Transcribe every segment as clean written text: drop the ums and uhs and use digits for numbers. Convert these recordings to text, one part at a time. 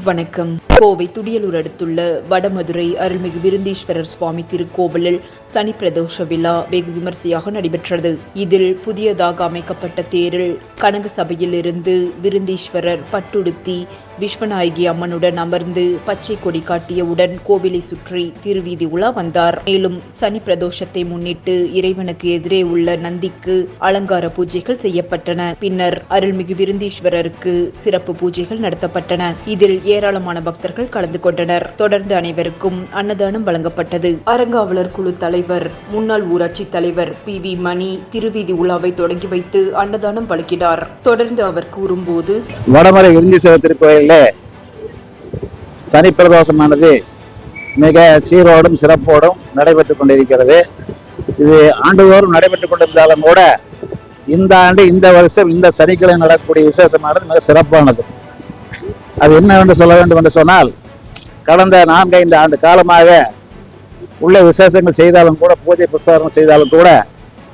வணக்கம். கோவை துடியலூர் அடுத்துள்ள வடமதுரை அருள்மிகு விருந்தீஸ்வரர் சுவாமி திருக்கோவிலில் சனி பிரதோஷ விழா வெகு விமர்சையாக நடைபெற்றது. இதில் புதியதாக அமைக்கப்பட்ட தேரில் கனக சபையில் இருந்து விருந்தீஸ்வரர் பட்டுடுத்தி விஸ்வநாயகி அம்மனுடன் அமர்ந்து பச்சை கொடி காட்டியவுடன் கோவிலை சுற்றி திருவீதி உலா வந்தார். மேலும் சனி பிரதோஷத்தை முன்னிட்டு இறைவனுக்கு எதிரே உள்ள நந்திக்கு அலங்கார பூஜைகள் செய்யப்பட்டன. பின்னர் அருள்மிகு விருந்தீஸ்வரருக்கு சிறப்பு பூஜைகள் நடத்தப்பட்டன. இதில் ஏராளமான பக்தர்கள் கலந்து கொண்டனர். தொடர்ந்து அனைவருக்கும் அன்னதானம் வழங்கப்பட்டது. அறங்காவலர் குழு தலைவர் முன்னாள் ஊராட்சி தலைவர் PV மணி திருவீதி உலாவை தொடங்கி வைத்து அன்னதானம் வழங்கினார். தொடர்ந்து அவர் கூறும்போது, வடமலை விருந்தீஸ்வரர் திருக்கோயிலில் சனி பிரதோஷமானது மிக சீரோடும் சிறப்போடும் நடைபெற்றுக் கொண்டிருக்கிறது. இது ஆண்டுதோறும் நடைபெற்றுக் கொண்டிருந்தாலும் கூட இந்த ஆண்டு இந்த வருஷம் இந்த சனிக்கிழமை நடக்கக்கூடிய விசேஷமானது மிக சிறப்பானது. அது என்னவென்று சொல்ல வேண்டும் என்று சொன்னால், கடந்த 4-5 ஆண்டு காலமாக உள்ள விசேஷங்கள் செய்தாலும் கூட, பூஜை புஷ்பாரம் செய்தாலும் கூட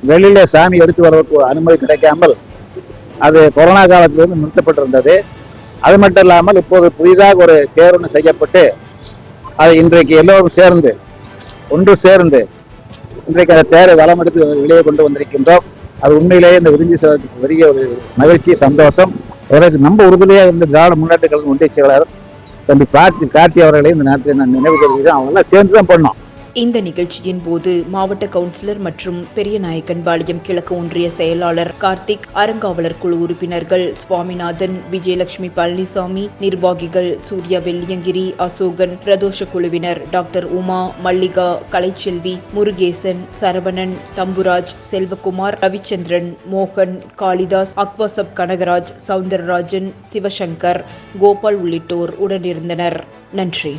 வெளியிலே சாமி எடுத்து வருவதற்கு அனுமதி கிடைக்காமல் அது கொரோனா காலத்திலிருந்து நிறுத்தப்பட்டிருந்தது. அது மட்டும் இல்லாமல் இப்போது புதிதாக ஒரு தேர்வு செய்யப்பட்டு அதை இன்றைக்கு எல்லோரும் சேர்ந்து ஒன்று சேர்ந்து இன்றைக்கு அந்த தேரை வளம் எடுத்து வெளியே கொண்டு வந்திருக்கின்றோம். அது உண்மையிலேயே இந்த விருந்தீஸ்வரருக்கு பெரிய ஒரு மகிழ்ச்சி, சந்தோஷம். எனக்கு நம்ப உறுதியாக இருந்த திராவிட முன்னேற்ற கழகம் ஒன்றிய செயலாளர் தம்பி கார்த்தி அவர்களை இந்த நாட்டில் நான் நினைவு கூறுகிறேன். அவங்கெல்லாம் சேர்ந்து தான் பண்ணோம். இந்த நிகழ்ச்சியின் போது மாவட்ட கவுன்சிலர் மற்றும் பெரியநாயக்கன்பாளையம் கிழக்கு ஒன்றிய செயலாளர் கார்த்திக், அறங்காவலர் குழு உறுப்பினர்கள் சுவாமிநாதன், விஜயலட்சுமி, பழனிசாமி, நிர்வாகிகள் சூர்யா, வெள்ளியங்கிரி, அசோகன், பிரதோஷ குழுவினர் டாக்டர் உமா, மல்லிகா, கலைச்செல்வி, முருகேசன், சரவணன், தம்புராஜ், செல்வகுமார், ரவிச்சந்திரன், மோகன், காளிதாஸ், அக்வாசப், கனகராஜ், சவுந்தரராஜன், சிவசங்கர், கோபால் உள்ளிட்டோர் உடனிருந்தனர். நன்றி.